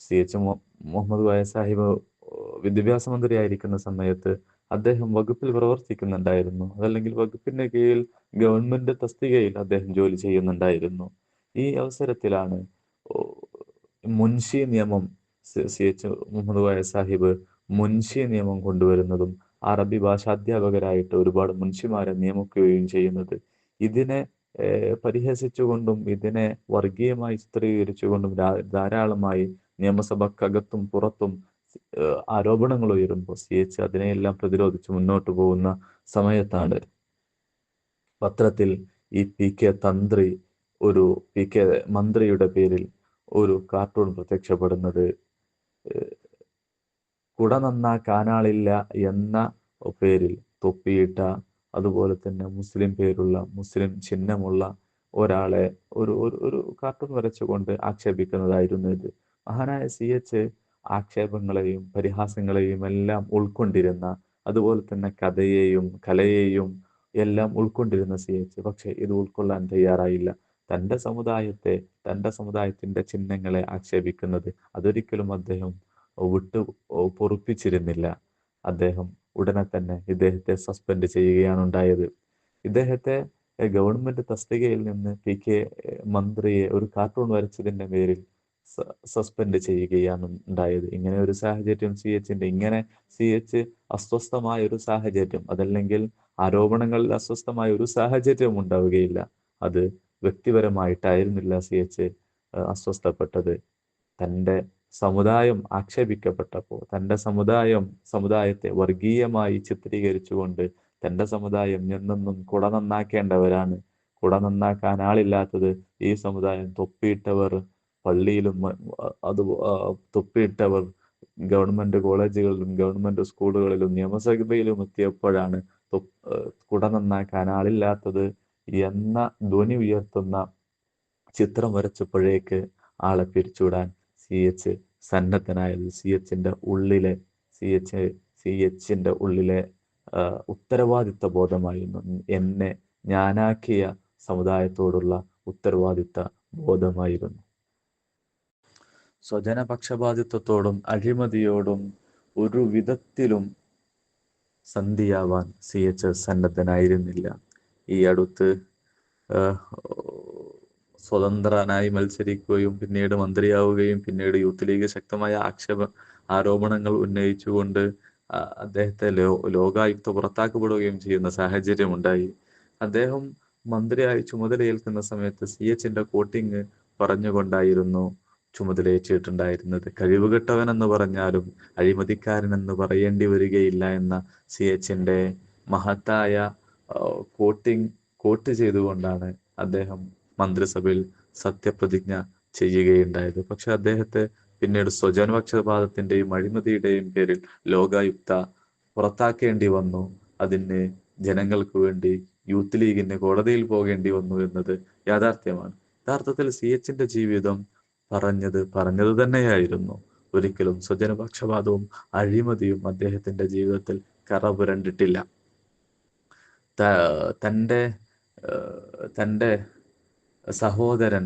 CH മുഹമ്മദ് കോയ സാഹിബ് വിദ്യാഭ്യാസ മന്ത്രിയായിരിക്കുന്ന സമയത്ത് അദ്ദേഹം വകുപ്പിൽ പ്രവർത്തിക്കുന്നുണ്ടായിരുന്നു. അതല്ലെങ്കിൽ വകുപ്പിന്റെ കീഴിൽ ഗവൺമെന്റ് തസ്തികയിൽ അദ്ദേഹം ജോലി ചെയ്യുന്നുണ്ടായിരുന്നു. ഈ അവസരത്തിലാണ് മുൻഷി നിയമം, CH മുഹമ്മദ് കോയ സാഹിബ് മുൻഷി നിയമം കൊണ്ടുവരുന്നതും അറബി ഭാഷാധ്യാപകരായിട്ട് ഒരുപാട് മുൻഷിമാരെ നിയമിക്കുകയും ചെയ്യുന്നത്. ഇതിനെ പരിഹസിച്ചുകൊണ്ടും ഇതിനെ വർഗീയമായി ചിത്രീകരിച്ചുകൊണ്ടും ധാരാളമായി നിയമസഭക്കകത്തും പുറത്തും ആരോപണങ്ങൾ ഉയരുമ്പോൾ CH അതിനെയെല്ലാം പ്രതിരോധിച്ച് മുന്നോട്ട് പോകുന്ന സമയത്താണ് പത്രത്തിൽ ഈ PK മന്ത്രിയുടെ പേരിൽ ഒരു കാർട്ടൂൺ പ്രത്യക്ഷപ്പെടുന്നത്. കുട നന്നാക്കാനാളില്ല എന്ന പേരിൽ തൊപ്പിയിട്ട, അതുപോലെ തന്നെ മുസ്ലിം ചിഹ്നമുള്ള ഒരാളെ ഒരു കാർട്ടൂൺ വരച്ചുകൊണ്ട് ആക്ഷേപിക്കുന്നതായിരുന്നു ഇത്. മഹാനായ CH ആക്ഷേപങ്ങളെയും പരിഹാസങ്ങളെയും എല്ലാം ഉൾക്കൊണ്ടിരുന്ന, അതുപോലെ തന്നെ കലയെയും എല്ലാം ഉൾക്കൊണ്ടിരുന്ന CH പക്ഷെ ഇത് ഉൾക്കൊള്ളാൻ തയ്യാറായില്ല. തൻ്റെ സമുദായത്തിന്റെ ചിഹ്നങ്ങളെ ആക്ഷേപിക്കുന്നത് അതൊരിക്കലും അദ്ദേഹം പൊറുപ്പിച്ചിരുന്നില്ല. അദ്ദേഹം ഉടനെ തന്നെ ഇദ്ദേഹത്തെ സസ്പെൻഡ് ചെയ്യുകയാണ് ഉണ്ടായത്. ഇദ്ദേഹത്തെ ഗവൺമെന്റ് തസ്തികയിൽ നിന്ന് PK മന്ത്രിയെ ഒരു കാർട്ടൂൺ വരച്ചതിന്റെ പേരിൽ സസ്പെൻഡ് ചെയ്യുകയാണ് ഉണ്ടായത്. ഇങ്ങനെ ഒരു സാഹചര്യം ഇങ്ങനെ CH അസ്വസ്ഥമായ ഒരു സാഹചര്യം, അതല്ലെങ്കിൽ ആരോപണങ്ങളിൽ അസ്വസ്ഥമായ ഒരു സാഹചര്യം ഉണ്ടാവുകയില്ല. അത് വ്യക്തിപരമായിട്ടായിരുന്നില്ല CH അസ്വസ്ഥപ്പെട്ടത്. തൻ്റെ സമുദായം ആക്ഷേപിക്കപ്പെട്ടപ്പോൾ, തൻ്റെ സമുദായത്തെ വർഗീയമായി ചിത്രീകരിച്ചുകൊണ്ട് തൻ്റെ സമുദായം എന്നെന്നും കുട നന്നാക്കേണ്ടവരാണ്, കുട നന്നാക്കാൻ ആളില്ലാത്തത് ഈ സമുദായം, തൊപ്പിയിട്ടവർ പള്ളിയിലും തൊപ്പിയിട്ടവർ ഗവൺമെന്റ് കോളേജുകളിലും ഗവൺമെന്റ് സ്കൂളുകളിലും നിയമസഭയിലും എത്തിയപ്പോഴാണ് കുട നന്നാക്കാൻ ആളില്ലാത്തത് എന്ന ധ്വനി ഉയർത്തുന്ന ചിത്രം വരച്ചപ്പോഴേക്ക് ആളെ പിരിച്ചുവിടാൻ CH സന്നദ്ധനായത്. CHന്റെ ഉള്ളിലെ ഉത്തരവാദിത്ത ബോധമായിരുന്നു. എന്നെ ഞാനാക്കിയ സമുദായത്തോടുള്ള ഉത്തരവാദിത്ത ബോധമായിരുന്നു. സ്വജനപക്ഷപാതിത്വത്തോടും അഴിമതിയോടും ഒരു വിധത്തിലും സന്ധിയാവാൻ CH സന്നദ്ധനായിരുന്നില്ല. ഈ അടുത്ത് സ്വതന്ത്രനായി മത്സരിക്കുകയും പിന്നീട് മന്ത്രിയാവുകയും പിന്നീട് യൂത്ത് ലീഗ് ശക്തമായ ആരോപണങ്ങൾ ഉന്നയിച്ചുകൊണ്ട് അദ്ദേഹത്തെ ലോകായുക്ത പുറത്താക്കപ്പെടുകയും ചെയ്യുന്ന സാഹചര്യമുണ്ടായി. അദ്ദേഹം മന്ത്രിയായി ചുമതലയേൽക്കുന്ന സമയത്ത് CHന്റെ കോട്ടിങ് പറഞ്ഞുകൊണ്ടായിരുന്നു ചുമതലയേറ്റിട്ടുണ്ടായിരുന്നത്. കഴിവുകെട്ടവനെന്ന് പറഞ്ഞാലും അഴിമതിക്കാരനെന്ന് പറയേണ്ടി വരികയില്ല എന്ന CHന്റെ മഹത്തായ കോട്ട് ചെയ്തുകൊണ്ടാണ് അദ്ദേഹം മന്ത്രിസഭയിൽ സത്യപ്രതിജ്ഞ ചെയ്യുകയുണ്ടായത്. പക്ഷെ അദ്ദേഹത്തെ പിന്നീട് സ്വജനപക്ഷപാതത്തിന്റെയും അഴിമതിയുടെയും പേരിൽ ലോകായുക്ത പുറത്താക്കേണ്ടി വന്നു. അതിന് ജനങ്ങൾക്ക് വേണ്ടി യൂത്ത് ലീഗിന് കോടതിയിൽ പോകേണ്ടി വന്നു എന്നത് യാഥാർത്ഥ്യമാണ്. യഥാർത്ഥത്തിൽ CHന്റെ ജീവിതം പറഞ്ഞത് തന്നെയായിരുന്നു. ഒരിക്കലും സ്വജനപക്ഷപാതവും അഴിമതിയും അദ്ദേഹത്തിന്റെ ജീവിതത്തിൽ കറ പുരണ്ടിട്ടില്ല. തൻ്റെ തൻ്റെ സഹോദരൻ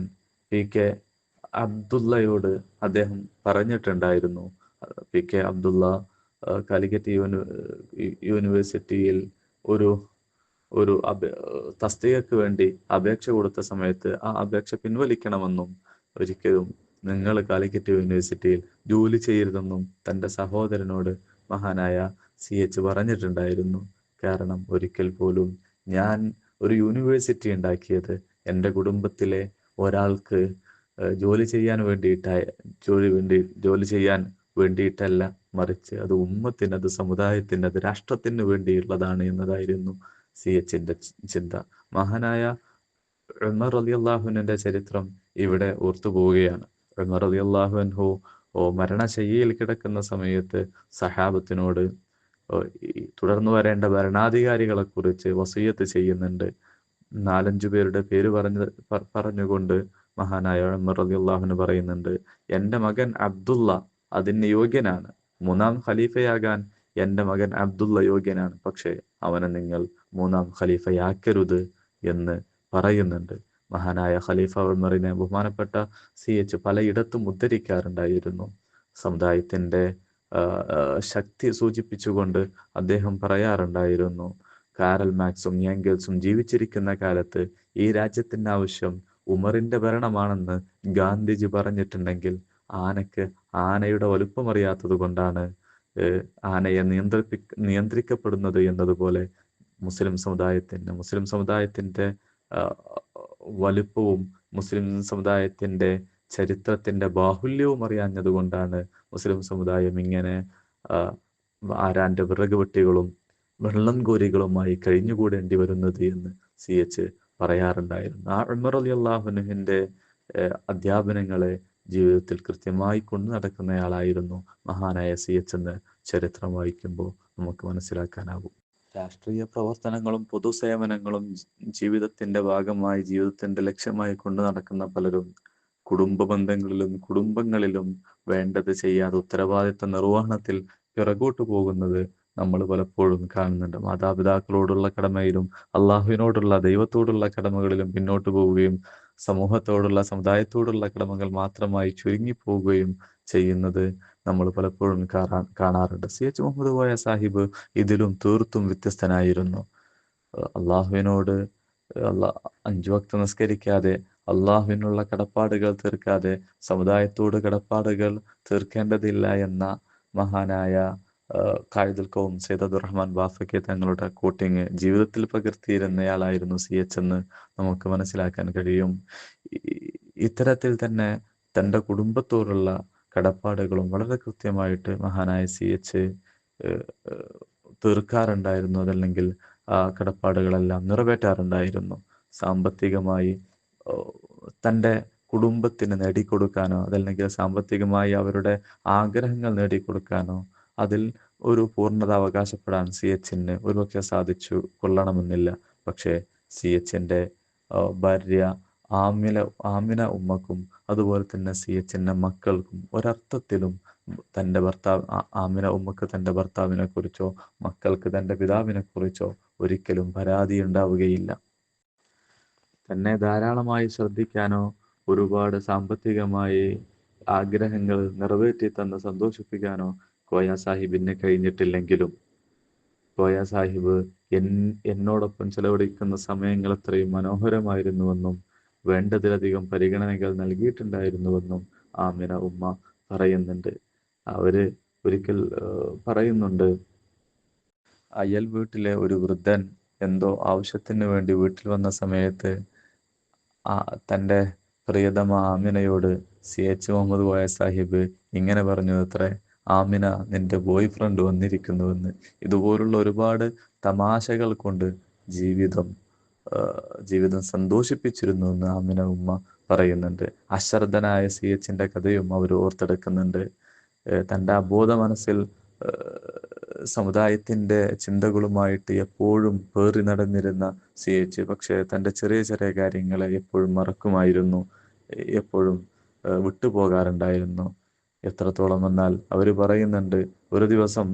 PK അബ്ദുള്ളയോട് അദ്ദേഹം പറഞ്ഞിട്ടുണ്ടായിരുന്നു. PK അബ്ദുള്ള കാലിക്കറ്റ് യൂണിവേഴ്സിറ്റിയിൽ ഒരു തസ്തികക്ക് വേണ്ടി അപേക്ഷ കൊടുത്ത സമയത്ത് ആ അപേക്ഷ പിൻവലിക്കണമെന്നും ഒരിക്കലും നിങ്ങൾ കാലിക്കറ്റ് യൂണിവേഴ്സിറ്റിയിൽ ജോലി ചെയ്യരുതെന്നും തൻ്റെ സഹോദരനോട് മഹാനായ CH പറഞ്ഞിട്ടുണ്ടായിരുന്നു. കാരണം ഒരിക്കൽ പോലും ഞാൻ ഒരു യൂണിവേഴ്സിറ്റി ഉണ്ടാക്കിയത് എൻ്റെ കുടുംബത്തിലെ ഒരാൾക്ക് ജോലി ചെയ്യാൻ വേണ്ടിയിട്ടല്ല, മറിച്ച് അത് ഉമ്മത്തിന്, അത് സമുദായത്തിന്, അത് രാഷ്ട്രത്തിന് വേണ്ടിയുള്ളതാണ് എന്നതായിരുന്നു CHന്റെ ചിന്ത. മഹാനായ ഉമർ റളിയല്ലാഹു അൻഹുവിന്റെ ചരിത്രം ഇവിടെ ഓർത്തുപോവുകയാണ്. ഉമർ റളിയല്ലാഹു അൻഹു മരണശയ്യയിൽ കിടക്കുന്ന സമയത്ത് സഹാബത്തിനോട് തുടർന്നു വരേണ്ട ഭരണാധികാരികളെ കുറിച്ച് വസിയത്ത് ചെയ്യുന്നുണ്ട്. 4-5 പേരുടെ പേര് പറഞ്ഞുകൊണ്ട് മഹാനായ ഉമർ റളിയല്ലാഹു അൻഹു പറയുന്നുണ്ട്, എൻ്റെ മകൻ അബ്ദുള്ള അതിന് യോഗ്യനാണ്, 3-ാം ഖലീഫയാകാൻ എൻ്റെ മകൻ അബ്ദുള്ള യോഗ്യനാണ്, പക്ഷേ അവനെ നിങ്ങൾ 3-ാം ഖലീഫയാക്കരുത് എന്ന് പറയുന്നുണ്ട്. മഹാനായ ഖലീഫ ഉമറിനെ ബഹുമാനപ്പെട്ട CH പലയിടത്തും ഉദ്ധരിക്കാറുണ്ടായിരുന്നു. സമുദായത്തിന്റെ ശക്തി സൂചിപ്പിച്ചുകൊണ്ട് അദ്ദേഹം പറയാറുണ്ടായിരുന്നു, കാരൽ മാക്സും ഏംഗൽസും ജീവിച്ചിരിക്കുന്ന കാലത്ത് ഈ രാജ്യത്തിന്റെ ആവശ്യം ഉമറിന്റെ ഭരണമാണെന്ന് ഗാന്ധിജി പറഞ്ഞിട്ടുണ്ടെങ്കിൽ ആനയ്ക്ക് ആനയുടെ വലുപ്പമറിയാത്തത് കൊണ്ടാണ് ആനയെ നിയന്ത്രിക്കപ്പെടുന്നത് എന്നതുപോലെ മുസ്ലിം സമുദായത്തിന്റെ വലുപ്പവും മുസ്ലിം സമുദായത്തിന്റെ ചരിത്രത്തിന്റെ ബാഹുല്യവും അറിയാഞ്ഞതുകൊണ്ടാണ് മുസ്ലിം സമുദായം ഇങ്ങനെ ആരാന്റെ വിറക് വെട്ടികളും വെള്ളം കോരികളുമായി കഴിഞ്ഞുകൂടേണ്ടി വരുന്നത് എന്ന് CH പറയാറുണ്ടായിരുന്നു. ആ ഉമർ റളിയല്ലാഹു അൻഹുവിന്റെ അധ്യാപനങ്ങളെ ജീവിതത്തിൽ കൃത്യമായി കൊണ്ടു നടക്കുന്നയാളായിരുന്നു മഹാനായ CH എന്ന് ചരിത്രം വായിക്കുമ്പോൾ നമുക്ക് മനസ്സിലാക്കാനാകും. രാഷ്ട്രീയ പ്രവർത്തനങ്ങളും പൊതുസേവനങ്ങളും ജീവിതത്തിന്റെ ഭാഗമായി, ജീവിതത്തിന്റെ ലക്ഷ്യമായി കൊണ്ടു നടക്കുന്ന പലരും കുടുംബ ബന്ധങ്ങളിലും കുടുംബങ്ങളിലും വേണ്ടത് ചെയ്യാതെ ഉത്തരവാദിത്ത നിർവഹണത്തിൽ പിറകോട്ട് പോകുന്നത് നമ്മൾ പലപ്പോഴും കാണുന്നുണ്ട്. മാതാപിതാക്കളോടുള്ള കടമയിലും അള്ളാഹുവിനോടുള്ള ദൈവത്തോടുള്ള കടമകളിലും പിന്നോട്ട് പോവുകയും സമൂഹത്തോടുള്ള സമുദായത്തോടുള്ള കടമകൾ മാത്രമായി ചുരുങ്ങിപ്പോവുകയും ചെയ്യുന്നത് നമ്മൾ പലപ്പോഴും കാണാറുണ്ട്. CH മുഹമ്മദ് കോയ സാഹിബ് ഇതിലും തീർത്തും വ്യത്യസ്തനായിരുന്നു. അള്ളാഹുവിനോട് 5 വക്ത് നിസ്കരിക്കാതെ, അള്ളാഹുവിനുള്ള കടപ്പാടുകൾ തീർക്കാതെ സമുദായത്തോട് കടപ്പാടുകൾ തീർക്കേണ്ടതില്ല എന്ന മഹാനായ ഖായിദുൽ ഖൗം സയ്യിദ് അബ്ദുറഹ്മാൻ ബാഫഖി തങ്ങളുടെ കോട്ടിങ് ജീവിതത്തിൽ പകർത്തിയിരുന്നയാളായിരുന്നു CH എന്ന് നമുക്ക് മനസ്സിലാക്കാൻ കഴിയും. ഇത്തരത്തിൽ തന്നെ തൻ്റെ കുടുംബത്തോടുള്ള കടപ്പാടുകളും വളരെ കൃത്യമായിട്ട് മഹാനായ CH തീർക്കാറുണ്ടായിരുന്നു. അതല്ലെങ്കിൽ ആ കടപ്പാടുകളെല്ലാം നിറവേറ്റാറുണ്ടായിരുന്നു. സാമ്പത്തികമായി തൻ്റെ കുടുംബത്തിന് നേടിക്കൊടുക്കാനോ അതല്ലെങ്കിൽ സാമ്പത്തികമായി അവരുടെ ആഗ്രഹങ്ങൾ നേടിക്കൊടുക്കാനോ അതിൽ ഒരു പൂർണ്ണത അവകാശപ്പെടാൻ CHന് ഒരുപക്ഷെ സാധിച്ചു കൊള്ളണമെന്നില്ല. പക്ഷേ CHന്റെ ഭാര്യ ആമിന ഉമ്മക്കും അതുപോലെ തന്നെ CHന്റെ മക്കൾക്കും ഒരർത്ഥത്തിലും തൻ്റെ ആമിന ഉമ്മക്ക് തൻ്റെ ഭർത്താവിനെ കുറിച്ചോ മക്കൾക്ക് തൻ്റെ പിതാവിനെ കുറിച്ചോ ഒരിക്കലും പരാതി ഉണ്ടാവുകയില്ല. തന്നെ ധാരാളമായി ശ്രദ്ധിക്കാനോ ഒരുപാട് സാമ്പത്തികമായി ആഗ്രഹങ്ങൾ നിറവേറ്റി തന്ന് സന്തോഷിപ്പിക്കാനോ കോയ സാഹിബിന് കഴിഞ്ഞിട്ടില്ലെങ്കിലും കോയ സാഹിബ് എന്നോടൊപ്പം ചെലവഴിക്കുന്ന സമയങ്ങൾ അത്രയും മനോഹരമായിരുന്നുവെന്നും വേണ്ടതിലധികം പരിഗണനകൾ നൽകിയിട്ടുണ്ടായിരുന്നുവെന്നും ആമിന ഉമ്മ പറയുന്നുണ്ട്. അവര് ഒരിക്കൽ പറയുന്നുണ്ട്, അയൽ വീട്ടിലെ ഒരു വൃദ്ധൻ എന്തോ ആവശ്യത്തിന് വേണ്ടി വീട്ടിൽ വന്ന സമയത്ത് തൻ്റെ പ്രിയതമ ആമിനയോട് CH മുഹമ്മദ് കോയ സാഹിബ് ഇങ്ങനെ പറഞ്ഞു അത്രേ, ആമിന, നിന്റെ ബോയ് ഫ്രണ്ട് വന്നിരിക്കുന്നുവെന്ന്. ഇതുപോലുള്ള ഒരുപാട് തമാശകൾ കൊണ്ട് ജീവിതം സന്തോഷിപ്പിച്ചിരുന്നു എന്ന് ആമിന ഉമ്മ പറയുന്നുണ്ട്. അശ്രദ്ധനായ CHന്റെ കഥയും അവർ ഓർത്തെടുക്കുന്നുണ്ട്. തൻ്റെ അബോധ മനസ്സിൽ സമുദായത്തിൻ്റെ ചിന്തകളുമായിട്ട് എപ്പോഴും പേറി നടന്നിരുന്ന CH, പക്ഷേ തൻ്റെ ചെറിയ ചെറിയ കാര്യങ്ങളെ എപ്പോഴും മറക്കുമായിരുന്നു, എപ്പോഴും വിട്ടുപോകാറുണ്ടായിരുന്നു. എത്രത്തോളം എന്നാൽ അവർ പറയുന്നുണ്ട്, ഒരു ദിവസം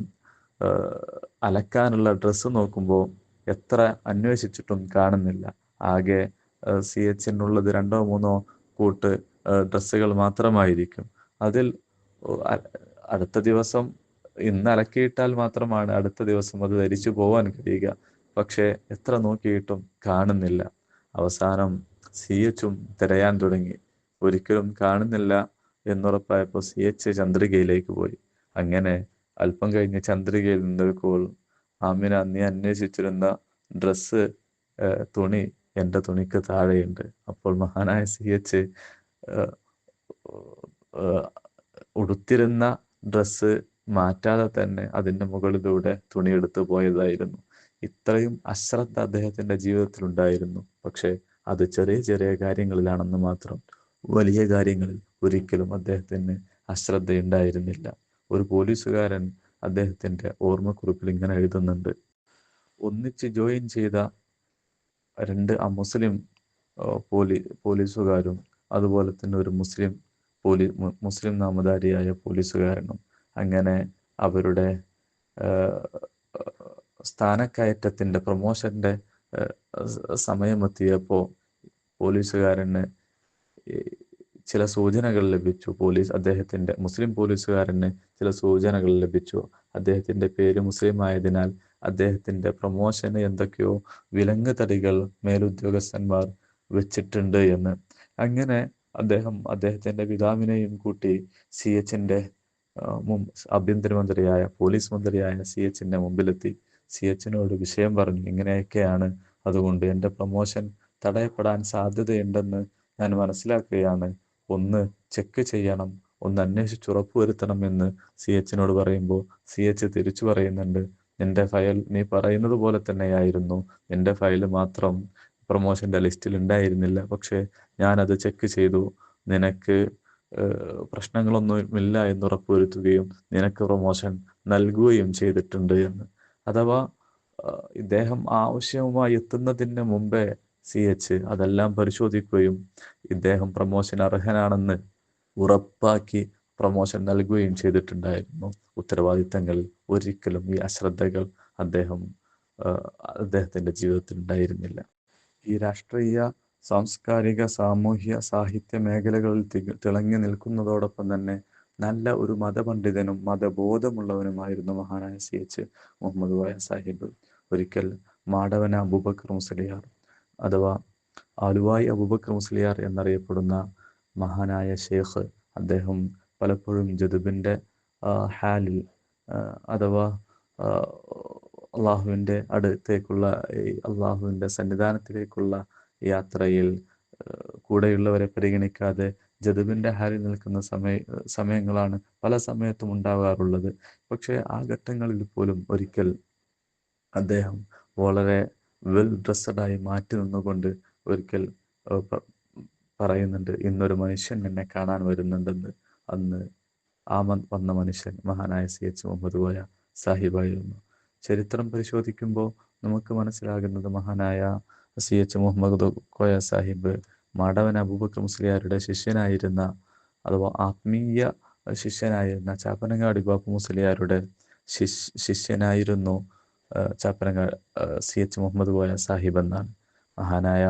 അലക്കാനുള്ള ഡ്രസ്സ് നോക്കുമ്പോൾ എത്ര അന്വേഷിച്ചിട്ടും കാണുന്നില്ല. ആകെ CHനുള്ളത് 2-3 കൂട്ട് ഡ്രസ്സുകൾ മാത്രമായിരിക്കും. അതിൽ അടുത്ത ദിവസം ഇന്ന് അലക്കിയിട്ടാൽ മാത്രമാണ് അടുത്ത ദിവസം അത് ധരിച്ചു പോവാൻ കഴിയുക. പക്ഷേ എത്ര നോക്കിയിട്ടും കാണുന്നില്ല. അവസാനം CHും തിരയാൻ തുടങ്ങി. ഒരിക്കലും കാണുന്നില്ല എന്നുറപ്പായപ്പോൾ CH ചന്ദ്രികയിലേക്ക് പോയി. അങ്ങനെ അല്പം കഴിഞ്ഞ് ചന്ദ്രികയിൽ നിന്നൊരു കോൾ, ആമിന, നീ അന്വേഷിച്ചിരുന്ന ഡ്രസ്സ്, തുണി എൻ്റെ തുണിക്ക് താഴെയുണ്ട്. അപ്പോൾ മഹാനായ CH ഉടുത്തിരുന്ന ഡ്രസ്സ് മാറ്റാതെ തന്നെ അതിൻ്റെ മുകളിലൂടെ തുണിയെടുത്ത് പോയതായിരുന്നു. ഇത്രയും അശ്രദ്ധ അദ്ദേഹത്തിൻ്റെ ജീവിതത്തിൽ ഉണ്ടായിരുന്നു. പക്ഷേ അത് ചെറിയ ചെറിയ കാര്യങ്ങളിലാണെന്ന് മാത്രം. വലിയ കാര്യങ്ങളിൽ ഒരിക്കലും അദ്ദേഹത്തിന് അശ്രദ്ധയുണ്ടായിരുന്നില്ല. ഒരു പോലീസുകാരൻ അദ്ദേഹത്തിൻ്റെ ഓർമ്മക്കുറിപ്പിൽ ഇങ്ങനെ എഴുതുന്നുണ്ട്, ഒന്നിച്ച് ജോയിൻ ചെയ്ത 2 അമുസ്ലിം പോലീസുകാരും അതുപോലെ തന്നെ ഒരു മുസ്ലിം നാമധാരിയായ പോലീസുകാരനും, അങ്ങനെ അവരുടെ സ്ഥാനക്കയറ്റത്തിൻ്റെ പ്രൊമോഷൻ്റെ സമയമെത്തിയപ്പോൾ പോലീസുകാരന് ചില സൂചനകൾ ലഭിച്ചു. മുസ്ലിം പോലീസുകാരന് ചില സൂചനകൾ ലഭിച്ചു. അദ്ദേഹത്തിൻ്റെ പേര് മുസ്ലിം ആയതിനാൽ അദ്ദേഹത്തിൻ്റെ പ്രൊമോഷന് എന്തൊക്കെയോ വിലങ്ങ് തടികൾ മേലുദ്യോഗസ്ഥന്മാർ വെച്ചിട്ടുണ്ട് എന്ന്. അങ്ങനെ അദ്ദേഹത്തിൻ്റെ പിതാവിനെയും കൂട്ടി CHന്റെ ആഭ്യന്തരമന്ത്രിയായ പോലീസ് മന്ത്രിയായ CHന്റെ മുമ്പിലെത്തി. CHനോട് വിഷയം പറഞ്ഞു, ഇങ്ങനെയൊക്കെയാണ്, അതുകൊണ്ട് എൻ്റെ പ്രൊമോഷൻ തടയപ്പെടാൻ സാധ്യതയുണ്ടെന്ന് ഞാൻ മനസ്സിലാക്കുകയാണ്, ഒന്ന് ചെക്ക് ചെയ്യണം, ഒന്ന് അന്വേഷിച്ചുറപ്പുവരുത്തണം എന്ന് CHനോട് പറയുമ്പോൾ CH തിരിച്ചു പറയുന്നുണ്ട്, നിന്റെ ഫയൽ നീ പറയുന്നത് പോലെ തന്നെയായിരുന്നു, നിന്റെ ഫയൽ മാത്രം പ്രൊമോഷൻ്റെ ലിസ്റ്റിൽ ഉണ്ടായിരുന്നില്ല. പക്ഷേ ഞാനത് ചെക്ക് ചെയ്തു, നിനക്ക് പ്രശ്നങ്ങളൊന്നുമില്ല എന്ന് ഉറപ്പുവരുത്തുകയും നിനക്ക് പ്രൊമോഷൻ നൽകുകയും ചെയ്തിട്ടുണ്ട് എന്ന്. അഥവാ ഇദ്ദേഹം ആവശ്യവുമായി എത്തുന്നതിന് മുമ്പേ CH അതെല്ലാം പരിശോധിക്കുകയും ഇദ്ദേഹം പ്രൊമോഷൻ അർഹനാണെന്ന് ഉറപ്പാക്കി പ്രൊമോഷൻ നൽകുകയും ചെയ്തിട്ടുണ്ടായിരുന്നു. ഉത്തരവാദിത്തങ്ങളിൽ ഒരിക്കലും ഈ അശ്രദ്ധകൾ അദ്ദേഹത്തിൻ്റെ ജീവിതത്തിൽ ഉണ്ടായിരുന്നില്ല. ഈ രാഷ്ട്രീയ, സാംസ്കാരിക, സാമൂഹ്യ, സാഹിത്യ മേഖലകളിൽ തിളങ്ങി നിൽക്കുന്നതോടൊപ്പം തന്നെ നല്ല ഒരു മതപണ്ഡിതനും മതബോധമുള്ളവനുമായിരുന്നു മഹാനായ CH മുഹമ്മദ് കോയ സാഹിബ്. ഒരിക്കൽ മാടവന അബൂബക്കർ മുസ്ലിയാർ അഥവാ ആലുവായി അബൂബക്കർ മുസ്ലിയാർ എന്നറിയപ്പെടുന്ന മഹാനായ ഷേഖ്, അദ്ദേഹം പലപ്പോഴും ജദുബിൻ്റെ ഹാലിൽ അഥവാ അള്ളാഹുവിൻ്റെ അടുത്തേക്കുള്ള അള്ളാഹുവിൻ്റെ സന്നിധാനത്തിലേക്കുള്ള യാത്രയിൽ കൂടെയുള്ളവരെ പരിഗണിക്കാതെ ജദുബിൻ്റെ ഹാലിൽ നിൽക്കുന്ന സമയങ്ങളാണ് പല സമയത്തും ഉണ്ടാകാറുള്ളത്. പക്ഷേ ആ ഘട്ടങ്ങളിൽ പോലും ഒരിക്കൽ അദ്ദേഹം വളരെ വെൽ ഡ്രസ്സഡായി മാറ്റി നിന്നുകൊണ്ട് ഒരിക്കൽ പറയുന്നുണ്ട്, ഇന്നൊരു മനുഷ്യൻ എന്നെ കാണാൻ വരുന്നുണ്ടെന്ന്. അന്ന് വന്ന മനുഷ്യൻ മഹാനായ CH മുഹമ്മദ് കോയ സാഹിബായിരുന്നു. ചരിത്രം പരിശോധിക്കുമ്പോൾ നമുക്ക് മനസ്സിലാകുന്നത്, മഹാനായ CH മുഹമ്മദ് കോയ സാഹിബ് മാടവന അബൂബക്കർ മുസ്ലിയാരുടെ ശിഷ്യനായിരുന്ന അഥവാ ആത്മീയ ശിഷ്യനായിരുന്ന ചാപ്പനങ്ങാടി ബാപ്പു മുസ്ലിയാരുടെ ശിഷ്യനായിരുന്നു ചാപ്പനങ്ങാട് CH മുഹമ്മദ് കോയ സാഹിബ് എന്നാണ്. മഹാനായ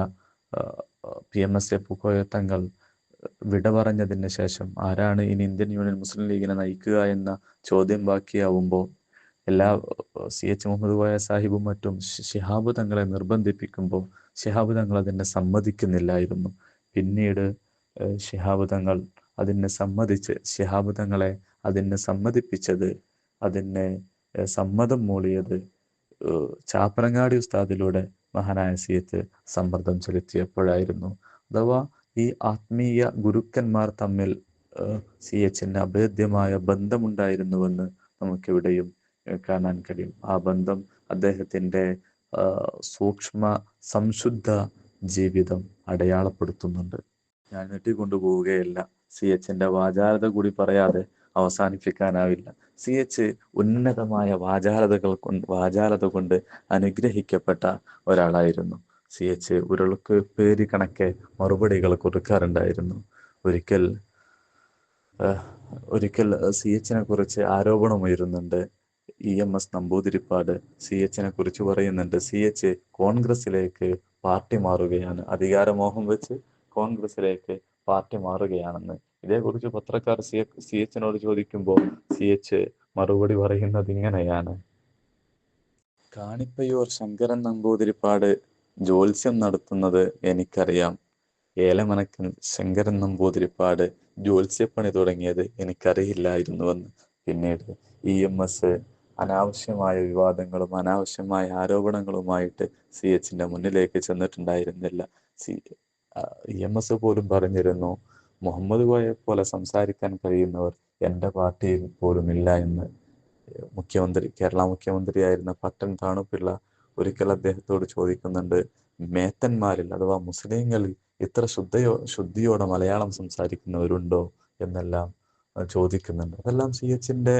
PMS കോയ തങ്ങൾ വിട പറഞ്ഞതിന് ശേഷം ആരാണ് ഇനി ഇന്ത്യൻ യൂണിയൻ മുസ്ലിം ലീഗിനെ നയിക്കുക എന്ന ചോദ്യം ബാക്കിയാവുമ്പോൾ CH മുഹമ്മദ് കോയ സാഹിബും മറ്റും ശിഹാബ് തങ്ങളെ നിർബന്ധിപ്പിക്കുമ്പോൾ ശിഹാബ് തങ്ങൾ അതിനെ സമ്മതിക്കുന്നില്ലായിരുന്നു. പിന്നീട് ശിഹാബ് തങ്ങൾ ശിഹാബ് തങ്ങളെ അതിന് സമ്മതിപ്പിച്ചത്, അതിന് സമ്മതം മൂളിയത് ചാപ്പരങ്ങാടി ഉസ്താദിലൂടെ മഹാനായ സിയച്ച് സമ്മർദ്ദം ചെലുത്തിയപ്പോഴായിരുന്നു. അഥവാ ഈ ആത്മീയ ഗുരുക്കന്മാർ തമ്മിൽ സിയച്ചിന് അഭേദ്യമായ ബന്ധമുണ്ടായിരുന്നുവെന്ന് നമുക്കിവിടെയും കാണാൻ കഴിയും. ആ ബന്ധം അദ്ദേഹത്തിൻ്റെ സൂക്ഷ്മ സംശുദ്ധ ജീവിതം അടയാളപ്പെടുത്തുന്നുണ്ട്. ഞാൻ നീട്ടിക്കൊണ്ടുപോവുകയല്ല, സിയച്ചിൻ്റെ വാചാലത കൂടി പറയാതെ അവസാനിപ്പിക്കാനാവില്ല. സിയച്ച് ഉന്നതമായ വാചാലത കൊണ്ട് അനുഗ്രഹിക്കപ്പെട്ട ഒരാളായിരുന്നു. സിയച്ച് ഉരുൾക്ക് പേര് കണക്കെ മറുപടികൾ കൊടുക്കാറുണ്ടായിരുന്നു. ഒരിക്കൽ സിയച്ചിനെ കുറിച്ച് ആരോപണമുയരുന്നുണ്ട്. EMS നമ്പൂതിരിപ്പാട് സിയച്ചിനെ കുറിച്ച് പറയുന്നുണ്ട്, സിയച്ച് കോൺഗ്രസിലേക്ക് പാർട്ടി മാറുകയാണ്, അധികാരമോഹം വെച്ച് കോൺഗ്രസിലേക്ക് പാർട്ടി മാറുകയാണെന്ന്. ഇതേക്കുറിച്ച് പത്രക്കാർ സിയച്ചിനോട് ചോദിക്കുമ്പോൾ സിയച്ച് മറുപടി പറയുന്നത് ഇങ്ങനെയാണ്: കാണിപ്പയ്യൂർ ശങ്കരൻ നമ്പൂതിരിപ്പാട് ജ്യോത്സ്യം നടത്തുന്നത് എനിക്കറിയാം. ഏലമനക്കൻ ശങ്കരൻ നമ്പൂതിരിപ്പാട് ജ്യോത്സ്യപ്പണി തുടങ്ങിയത് എനിക്കറിയില്ലായിരുന്നുവെന്ന്. പിന്നീട് EMS അനാവശ്യമായ വിവാദങ്ങളും അനാവശ്യമായ ആരോപണങ്ങളുമായിട്ട് സിയച്ചിൻ്റെ മുന്നിലേക്ക് ചെന്നിട്ടുണ്ടായിരുന്നില്ല. EMS പോലും പറഞ്ഞിരുന്നു, മുഹമ്മദ് കോയെ പോലെ സംസാരിക്കാൻ കഴിയുന്നവർ എൻ്റെ പാർട്ടിയിൽ പോലും ഇല്ല എന്ന്. കേരള മുഖ്യമന്ത്രിയായിരുന്ന പട്ടൻ താണുപിള്ള ഒരിക്കൽ അദ്ദേഹത്തോട് ചോദിക്കുന്നുണ്ട്, മേത്തന്മാരിൽ അഥവാ മുസ്ലിങ്ങളിൽ ഇത്ര ശുദ്ധിയോടെ മലയാളം സംസാരിക്കുന്നവരുണ്ടോ എന്നെല്ലാം ചോദിക്കുന്നുണ്ട്. അതെല്ലാം സിയച്ചിൻ്റെ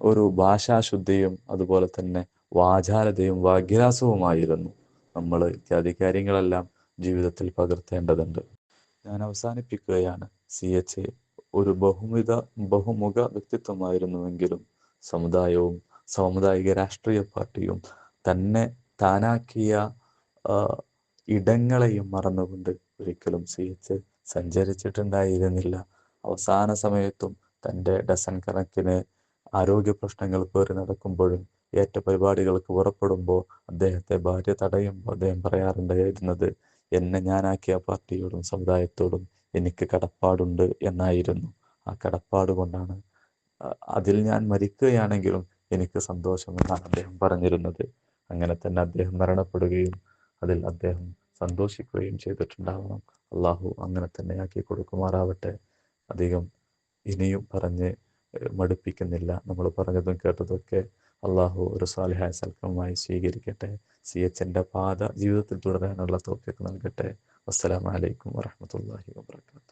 ഒരു ഭാഷാശുദ്ധിയും അതുപോലെ തന്നെ വാചാലതയും വാഗ്രാസവുമായിരുന്നു. നമ്മൾ ഇത്യാദി കാര്യങ്ങളെല്ലാം ജീവിതത്തിൽ പകർത്തേണ്ടതുണ്ട്. ഞാൻ അവസാനിപ്പിക്കുകയാണ്. സിയച്ച് ഒരു ബഹുമുഖ വ്യക്തിത്വമായിരുന്നുവെങ്കിലും സമുദായവും സാമുദായിക രാഷ്ട്രീയ പാർട്ടിയും തന്നെ താനാക്കിയ ഇടങ്ങളെയും മറന്നുകൊണ്ട് ഒരിക്കലും സിയച്ച് സഞ്ചരിച്ചിട്ടുണ്ടായിരുന്നില്ല. അവസാന സമയത്തും തൻ്റെ ഡസൻ കണക്കിന് ആരോഗ്യ പ്രശ്നങ്ങൾ പേറി നടക്കുമ്പോഴും പരിപാടികൾക്ക് പുറപ്പെടുമ്പോൾ അദ്ദേഹത്തെ ഭാര്യ തടയുമ്പോൾ അദ്ദേഹം പറയാറുണ്ടായിരുന്നത്, എന്നെ ഞാനാക്കിയ പാർട്ടിയോടും സമുദായത്തോടും എനിക്ക് കടപ്പാടുണ്ട് എന്നായിരുന്നു. ആ കടപ്പാട് കൊണ്ടാണ്, അതിൽ ഞാൻ മരിക്കുകയാണെങ്കിലും എനിക്ക് സന്തോഷമെന്നാണ് അദ്ദേഹം പറഞ്ഞിരുന്നത്. അങ്ങനെ തന്നെ അദ്ദേഹം മരണപ്പെടുകയും അതിൽ അദ്ദേഹം സന്തോഷിക്കുകയും ചെയ്തിട്ടുണ്ടാവണം. അള്ളാഹു അങ്ങനെ തന്നെ ആക്കി കൊടുക്കുമാറാവട്ടെ. അധികം ഇനിയും പറഞ്ഞ് മടുപ്പിക്കുന്നില്ല. നമ്മൾ പറഞ്ഞതും കേട്ടതൊക്കെ അള്ളാഹു ഒരു സാലിഹായ സൽക്കരമായി സ്വീകരിക്കട്ടെ. സിയച്ചിൻ്റെ പാത ജീവിതത്തിൽ തുടരാനുള്ള തൗഫീഖ് നൽകട്ടെ. അസ്സലാമു അലൈക്കും വറഹ്മത്തുള്ളാഹി വബറകാതുഹു.